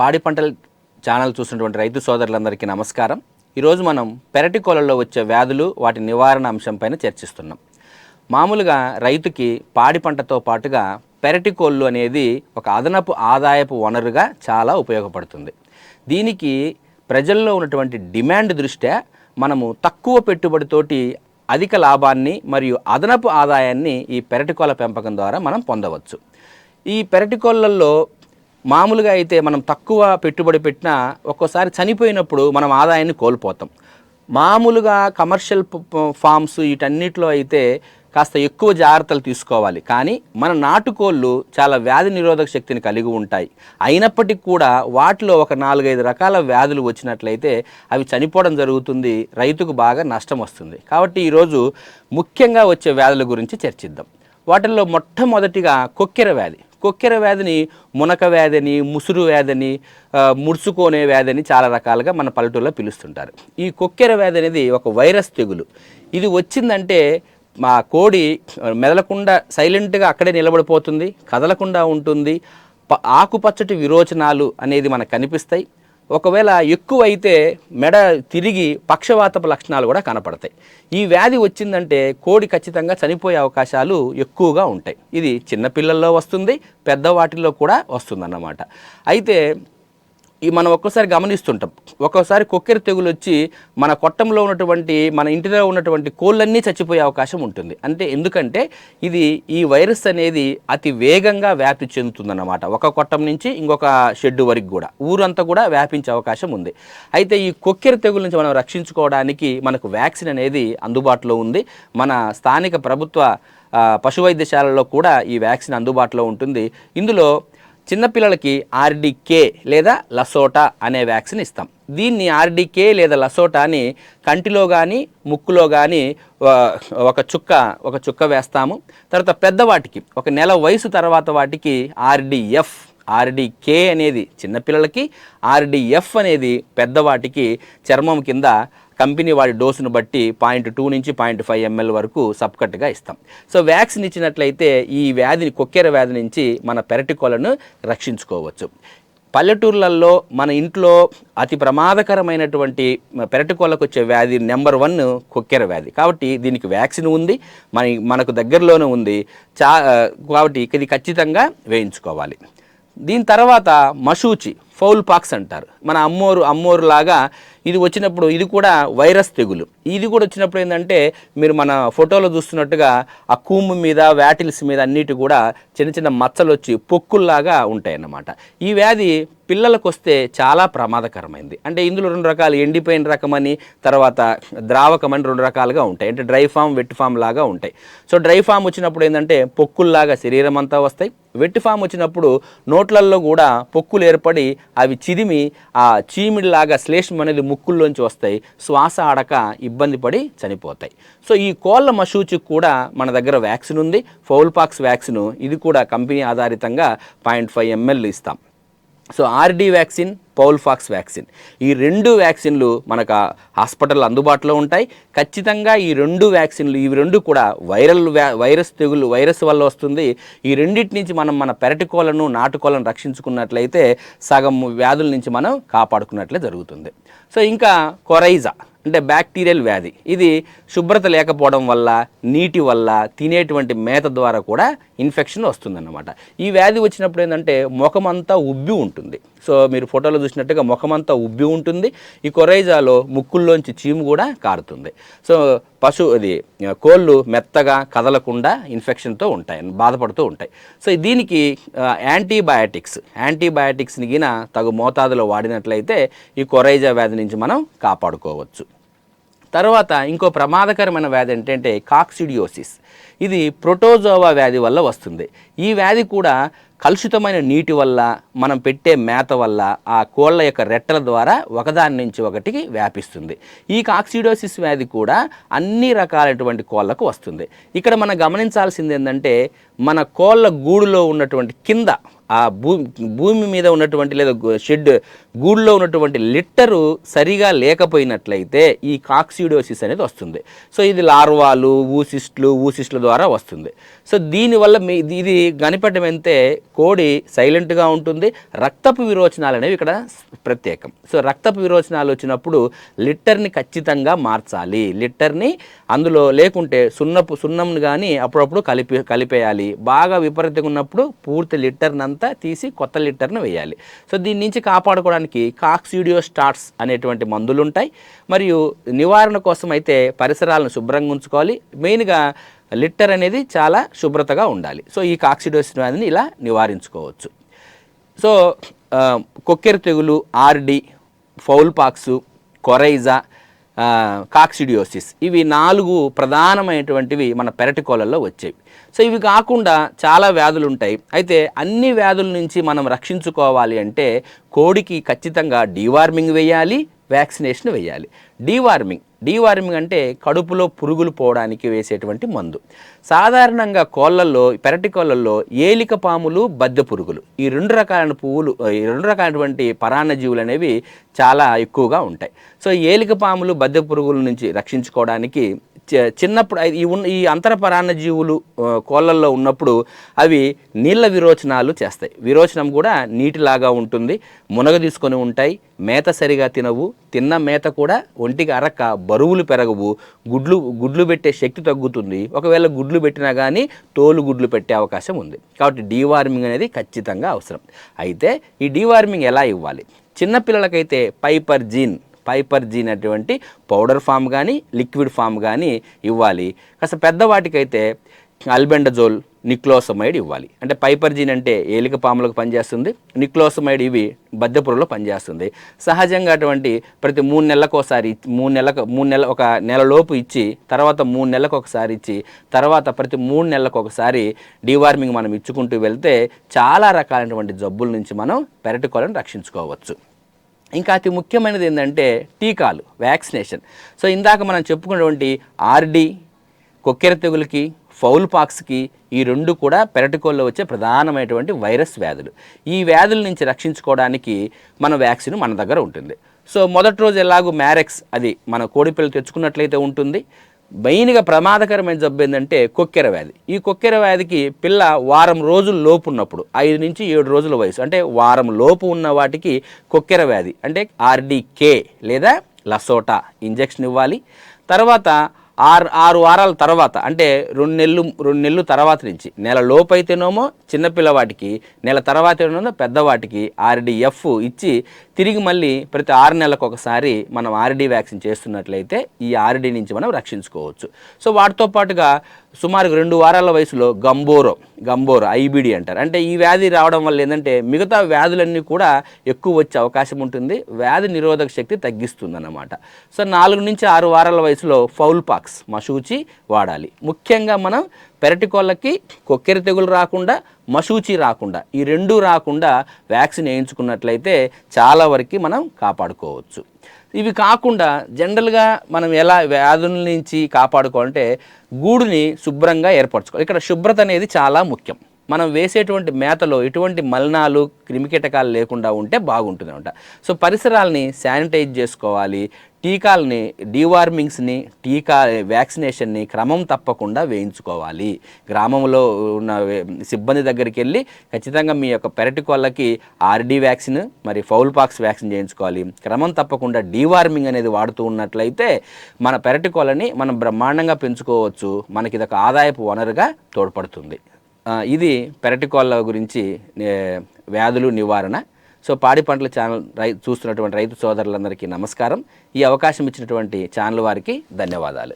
పాడి పంటల ఛానల్ చూసినటువంటి రైతు సోదరులందరికీ నమస్కారం. ఈరోజు మనం పెరటి కోళ్ళలో వచ్చే వ్యాధులు వాటి నివారణ అంశంపైన చర్చిస్తున్నాం. మామూలుగా రైతుకి పాడి పంటతో పాటుగా పెరటి కోళ్ళు అనేది ఒక అదనపు ఆదాయపు వనరుగా చాలా ఉపయోగపడుతుంది. దీనికి ప్రజల్లో ఉన్నటువంటి డిమాండ్ దృష్ట్యా మనము తక్కువ పెట్టుబడితోటి అధిక లాభాన్ని మరియు అదనపు ఆదాయాన్ని ఈ పెరటి కోళ్ళ పెంపకం ద్వారా మనం పొందవచ్చు. ఈ పెరటి కోళ్ళల్లో మామూలుగా అయితే మనం తక్కువ పెట్టుబడి పెట్టినా ఒక్కోసారి చనిపోయినప్పుడు మనం ఆదాయాన్ని కోల్పోతాం. మామూలుగా కమర్షియల్ ఫార్మ్స్ వీటన్నిటిలో అయితే కాస్త ఎక్కువ జాగ్రత్తలు తీసుకోవాలి. కానీ మన నాటుకోళ్ళు చాలా వ్యాధి నిరోధక శక్తిని కలిగి ఉంటాయి. అయినప్పటికీ కూడా వాటిలో ఒక 4-5 రకాల వ్యాధులు వచ్చినట్లయితే అవి చనిపోవడం జరుగుతుంది, రైతుకు బాగా నష్టం వస్తుంది. కాబట్టి ఈరోజు ముఖ్యంగా వచ్చే వ్యాధుల గురించి చర్చిద్దాం. వాటిల్లో మొట్టమొదటిగా కొక్కెర వ్యాధిని మునక వ్యాధిని, ముసురు వ్యాధిని, ముడుచుకోనే వ్యాధిని చాలా రకాలుగా మన పల్లెటూరులో పిలుస్తుంటారు. ఈ కొక్కెర వ్యాధి అనేది ఒక వైరస్ తెగులు. ఇది వచ్చిందంటే మా కోడి మెదలకుండా సైలెంట్గా అక్కడే నిలబడిపోతుంది, కదలకుండా ఉంటుంది. ఆకుపచ్చటి విరోచనాలు అనేది మనకు కనిపిస్తాయి. ఒకవేళ ఎక్కువైతే మెడ తిరిగి పక్షవాతపు లక్షణాలు కూడా కనపడతాయి. ఈ వ్యాధి వచ్చిందంటే కోడి ఖచ్చితంగా చనిపోయే అవకాశాలు ఎక్కువగా ఉంటాయి. ఇది చిన్నపిల్లల్లో వస్తుంది, పెద్దవాటిల్లో కూడా వస్తుందన్నమాట. అయితే మనం ఒక్కోసారి గమనిస్తుంటాం, ఒక్కోసారి కొక్కెర తెగులు వచ్చి మన కొట్టంలో ఉన్నటువంటి మన ఇంటిలో ఉన్నటువంటి కోళ్ళన్నీ చచ్చిపోయే అవకాశం ఉంటుంది. ఎందుకంటే ఈ వైరస్ అనేది అతి వేగంగా వ్యాప్తి చెందుతుందన్నమాట. ఒక కొట్టం నుంచి ఇంకొక షెడ్డు వరకు కూడా ఊరంతా కూడా వ్యాపించే అవకాశం ఉంది. అయితే ఈ కొక్కెర తెగుల నుంచి మనం రక్షించుకోవడానికి మనకు వ్యాక్సిన్ అనేది అందుబాటులో ఉంది. మన స్థానిక ప్రభుత్వ పశు వైద్యశాలలో కూడా ఈ వ్యాక్సిన్ అందుబాటులో ఉంటుంది. ఇందులో చిన్నపిల్లలకి ఆర్డీకే లేదా లసోటా అనే వ్యాక్సిన్ ఇస్తాం. దీన్ని ఆర్డీకే లేదా లసోటాని కంటిలో కానీ ముక్కులో కానీ ఒక చుక్క వేస్తాము. తర్వాత పెద్దవాటికి 1 నెల వయసు తర్వాత వాటికి ఆర్డీకే అనేది చిన్నపిల్లలకి, ఆర్డీఎఫ్ అనేది పెద్దవాటికి చర్మం కింద కంపెనీ వాడి డోసును బట్టి 0.2 నుంచి 0.5 ml వరకు సబ్కట్గా ఇస్తాం. సో వ్యాక్సిన్ ఇచ్చినట్లయితే ఈ కొక్కెర వ్యాధి నుంచి మన పెరటి కోళ్ళను రక్షించుకోవచ్చు. పల్లెటూర్లలో మన ఇంట్లో అతి ప్రమాదకరమైనటువంటి పెరటి కోళ్ళకు వచ్చే వ్యాధి నెంబర్ 1 కొక్కెర వ్యాధి. కాబట్టి దీనికి వ్యాక్సిన్ ఉంది, మనకు దగ్గరలోనే ఉంది. కాబట్టి ఇది ఖచ్చితంగా వేయించుకోవాలి. దీని తర్వాత మశూచి, ఫౌల్ పాక్స్ అంటారు. మన అమ్మోరు లాగా ఇది వచ్చినప్పుడు ఇది కూడా వైరస్ తెగులు. ఇది కూడా వచ్చినప్పుడు ఏంటంటే మీరు మన ఫోటోలో చూస్తున్నట్టుగా ఆ కూము మీద, వ్యాటిల్స్ మీద అన్నిటి కూడా చిన్న చిన్న మచ్చలు వచ్చి పొక్కుల్లాగా ఉంటాయి అన్నమాట. ఈ వ్యాధి పిల్లలకు వస్తే చాలా ప్రమాదకరమైంది. ఇందులో 2 రకాలు, ఎండిపోయిన రకమని తర్వాత ద్రావకమని 2 రకాలుగా ఉంటాయి. డ్రై ఫామ్, వెట్ ఫామ్ లాగా ఉంటాయి. సో డ్రై ఫామ్ వచ్చినప్పుడు ఏంటంటే పొక్కుల్లాగా శరీరం అంతా వస్తాయి. వెట్ ఫామ్ వచ్చినప్పుడు నోట్లల్లో కూడా పొక్కులు ఏర్పడి అవి చిదిమి ఆ చీమిడిలాగా శ్లేష్మం అనేది ముక్కుల్లోంచి వస్తాయి. శ్వాస ఆడక ఇబ్బంది పడి చనిపోతాయి. సో ఈ కోళ్ళ మశూచికి కూడా మన దగ్గర వ్యాక్సిన్ ఉంది, ఫౌల్ పాక్స్ వ్యాక్సిన్. ఇది కూడా కంపెనీ ఆధారితంగా 0.5 ml ఇస్తాం. So RD vaccine, foul pox vaccine, ఈ 2 వ్యాక్సిన్లు మనకు హాస్పిటల్ అందుబాటులో ఉంటాయి. ఖచ్చితంగా ఈ 2 వ్యాక్సిన్లు, ఇవి 2 కూడా వైరస్ వల్ల వస్తుంది. ఈ రెండింటి నుంచి మనం మన పెరటి కోళ్ళను, నాటుకోళ్ళను రక్షించుకున్నట్లయితే సగం వ్యాధుల నుంచి మనం కాపాడుకున్నట్లే జరుగుతుంది. సో ఇంకా కొరైజా బ్యాక్టీరియల్ వ్యాధి. ఇది శుభ్రత లేకపోవడం వల్ల, నీటి వల్ల, తినేటువంటి మేత ద్వారా కూడా ఇన్ఫెక్షన్ వస్తుందన్నమాట. ఈ వ్యాధి వచ్చినప్పుడు ఏంటంటే ముఖమంతా ఉబ్బి ఉంటుంది. సో మీరు ఫోటోలో చూసినట్టుగా ముఖమంతా ఉబ్బి ఉంటుంది. ఈ కొరైజాలో ముక్కుల్లోంచి చీము కూడా కారుతుంది. సో కోళ్ళు మెత్తగా కదలకుండా ఇన్ఫెక్షన్తో బాధపడుతూ ఉంటాయి. సో దీనికి యాంటీబయాటిక్స్ని గిన తగు మోతాదులో వాడినట్లయితే ఈ కొరైజా వ్యాధి నుంచి మనం కాపాడుకోవచ్చు. తర్వాత ఇంకో ప్రమాదకరమైన వ్యాధి ఏంటంటే కాక్సిడియోసిస్. ఇది ప్రోటోజోవా వ్యాధి వల్ల వస్తుంది. ఈ వ్యాధి కూడా కలుషితమైన నీటి వల్ల, మనం పెట్టే మేత వల్ల, ఆ కోళ్ళ యొక్క రెట్టల ద్వారా ఒకదాని నుంచి ఒకటికి వ్యాపిస్తుంది. ఈ కాక్సిడియోసిస్ వ్యాధి కూడా అన్ని రకాలైనటువంటి కోళ్ళకు వస్తుంది. ఇక్కడ మనం గమనించాల్సింది ఏంటంటే మన కోళ్ళ గూడులో ఉన్నటువంటి కింద ఆ భూమి మీద ఉన్నటువంటి లేదా గూడులో ఉన్నటువంటి లిట్టరు సరిగా లేకపోయినట్లయితే ఈ కాక్సిడియోసిస్ అనేది వస్తుంది. సో ఇది లార్వాలు, ఊసిస్టుల ద్వారా వస్తుంది. సో దీనివల్ల ఇది కనిపెట్టమంటే కోడి సైలెంట్గా ఉంటుంది. రక్తపు విరోచనాలు అనేవి ఇక్కడ ప్రత్యేకం. సో రక్తపు విరోచనాలు వచ్చినప్పుడు లిట్టర్ని ఖచ్చితంగా మార్చాలి. లిట్టర్ని అందులో లేకుంటే సున్నంను కానీ అప్పుడప్పుడు కలిపేయాలి. బాగా విపరీతంగా ఉన్నప్పుడు పూర్తి లిట్టర్ని అంతా తీసి కొత్త లిట్టర్ని వేయాలి. సో దీని నుంచి కాపాడుకోవడానికి కాక్సిడియోస్టాట్స్ అనేటువంటి మందులు ఉంటాయి. మరియు నివారణ కోసం అయితే పరిసరాలను శుభ్రంగా ఉంచుకోవాలి. మెయిన్గా లిట్టర్ అనేది చాలా శుభ్రతగా ఉండాలి. సో ఈ కాక్సిడియోసిస్ వ్యాధిని ఇలా నివారించుకోవచ్చు. సో కొక్కెర తెగులు, ఆర్డి, ఫౌల్ పాక్స్, కొరైజా, కాక్సిడియోసిస్ ఇవి 4 ప్రధానమైనటువంటివి మన పెరటి కోళ్ళల్లో వచ్చేవి. సో ఇవి కాకుండా చాలా వ్యాధులు ఉంటాయి. అయితే అన్ని వ్యాధుల నుంచి మనం రక్షించుకోవాలి అంటే కోడికి ఖచ్చితంగా డీవార్మింగ్ వేయాలి, వ్యాక్సినేషన్ వేయాలి. డీవార్మింగ్ అంటే కడుపులో పురుగులు పోవడానికి వేసేటువంటి మందు. సాధారణంగా పెరటి కోళ్ళల్లో ఏలిక పాములు, బద్దె పురుగులు ఈ రెండు రకాలైనటువంటి పరాన్నజీవులు అనేవి చాలా ఎక్కువగా ఉంటాయి. సో ఏలిక పాములు, బద్దె పురుగుల నుంచి రక్షించుకోవడానికి చిన్నప్పుడు ఈ అంతర పరాన్నజీవులు కోళ్ళల్లో ఉన్నప్పుడు అవి నీళ్ళ విరోచనాలు చేస్తాయి. విరోచనం కూడా నీటిలాగా ఉంటుంది, మునగ తీసుకొని ఉంటాయి, మేత సరిగా తినవు, తిన్న మేత కూడా ఒంటికి అరక్క, బరువులు పెరగవు, గుడ్లు పెట్టే శక్తి తగ్గుతుంది. ఒకవేళ గుడ్లు పెట్టినా కానీ తోలు గుడ్లు పెట్టే అవకాశం ఉంది. కాబట్టి డీవార్మింగ్ అనేది ఖచ్చితంగా అవసరం. అయితే ఈ డీవార్మింగ్ ఎలా ఇవ్వాలి? చిన్నపిల్లలకైతే పైపర్జీన్ అటువంటి పౌడర్ ఫామ్ కానీ లిక్విడ్ ఫామ్ కానీ ఇవ్వాలి. కాస్త పెద్దవాటికైతే అల్బెండజోల్, నిక్లోసమైడ్ ఇవ్వాలి. అంటే పైపర్జీన్ అంటే ఏలిక పాములకు పనిచేస్తుంది, నిక్లోసమైడ్ ఇవి బద్దెపురుగులో పనిచేస్తుంది. సహజంగా అటువంటి ప్రతి 3 నెలలకు ఒకసారి 3 ఒక నెలలోపు ఇచ్చి, తర్వాత 3 నెలలకు ఒకసారి ఇచ్చి, తర్వాత ప్రతి 3 నెలలకు ఒకసారి డీవార్మింగ్ మనం ఇచ్చుకుంటూ వెళ్తే చాలా రకాలైనటువంటి జబ్బుల నుంచి మనం పెరటి కోళ్ళను రక్షించుకోవచ్చు. ఇంకా అతి ముఖ్యమైనది ఏంటంటే టీకాలు, వ్యాక్సినేషన్. సో ఇందాక మనం చెప్పుకున్నటువంటి ఆర్డి, కొక్కెర తెగులకి, ఫౌల్ పాక్స్కి ఈ 2 కూడా పెరటి కోళ్ళలో వచ్చే ప్రధానమైనటువంటి వైరస్ వ్యాధులు. ఈ వ్యాధుల నుంచి రక్షించుకోవడానికి మన వ్యాక్సిన్ మన దగ్గర ఉంటుంది. సో మొదటి రోజు ఎలాగో మ్యారెక్స్ అది మన కోడిపిల్లలు తెచ్చుకున్నట్లయితే ఉంటుంది. మెయిన్గా ప్రమాదకరమైన జబ్బు ఏంటంటే కొక్కెర వ్యాధి. ఈ కొక్కెర వ్యాధికి పిల్ల వారం రోజుల లోపు ఉన్నప్పుడు 5 నుంచి 7 రోజుల వయసు అంటే వారం లోపు ఉన్న వాటికి కొక్కెర వ్యాధి అంటే ఆర్డీకే లేదా లసోటా ఇంజెక్షన్ ఇవ్వాలి. తర్వాత 6 వారాల తర్వాత అంటే 2 నెలలు తర్వాత నుంచి నెల లోపు అయితేనేమో చిన్నపిల్లవాటికి, నెల తర్వాత ఏమో పెద్దవాటికి ఆర్డీఎఫ్ ఇచ్చి తిరిగి మళ్ళీ ప్రతి 6 నెలలకు ఒకసారి మనం ఆర్డీ వ్యాక్సిన్ చేస్తున్నట్లయితే ఈ ఆర్డీ నుంచి మనం రక్షించుకోవచ్చు. సో వాటితో పాటుగా సుమారు 2 వారాల వయసులో గంబోరో ఐబిడి అంటారు. అంటే ఈ వ్యాధి రావడం వల్ల ఏంటంటే మిగతా వ్యాధులన్నీ కూడా ఎక్కువ వచ్చే అవకాశం ఉంటుంది, వ్యాధి నిరోధక శక్తి తగ్గిస్తుంది అన్నమాట. సో 4 నుంచి 6 వారాల వయసులో ఫౌల్ పాక్స్ మశూచి వాడాలి. ముఖ్యంగా మనం పెరటి కోళ్ళకి కొక్కెర తెగులు రాకుండా, మశూచి రాకుండా, ఈ 2 రాకుండా వ్యాక్సిన్ వేయించుకున్నట్లయితే చాలా వరకు మనం కాపాడుకోవచ్చు. ఇవి కాకుండా జనరల్గా మనం ఎలా వ్యాధుల నుంచి కాపాడుకోవాలంటే గూడుని శుభ్రంగా ఏర్పరచుకోవాలి. ఇక్కడ శుభ్రత అనేది చాలా ముఖ్యం. మనం వేసేటువంటి మేతలో ఎటువంటి మలినాలు, క్రిమికీటకాలు లేకుండా ఉంటే బాగుంటుంది అనమాట. సో పరిసరాలని శానిటైజ్ చేసుకోవాలి. టీకాలని, డీవార్మింగ్స్ని, వ్యాక్సినేషన్ని క్రమం తప్పకుండా వేయించుకోవాలి. గ్రామంలో ఉన్న సిబ్బంది దగ్గరికి వెళ్ళి ఖచ్చితంగా మీ యొక్క పెరటి కోళ్ళకి ఆర్డీ వ్యాక్సిన్, మరి ఫౌల్ పాక్స్ వ్యాక్సిన్ చేయించుకోవాలి. క్రమం తప్పకుండా డీవార్మింగ్ అనేది వాడుతూ ఉన్నట్లయితే మన పెరటి కోళ్ళని మనం బ్రహ్మాండంగా పెంచుకోవచ్చు. మనకి ఇదొక ఆదాయపు వనరుగా తోడ్పడుతుంది. ఇది పెరటి కోళ్ళ గురించి వ్యాధులు నివారణ. సో పాడి పంటల ఛానల్ చూస్తున్నటువంటి రైతు సోదరులందరికీ నమస్కారం. ఈ అవకాశం ఇచ్చినటువంటి ఛానల్ వారికి ధన్యవాదాలు.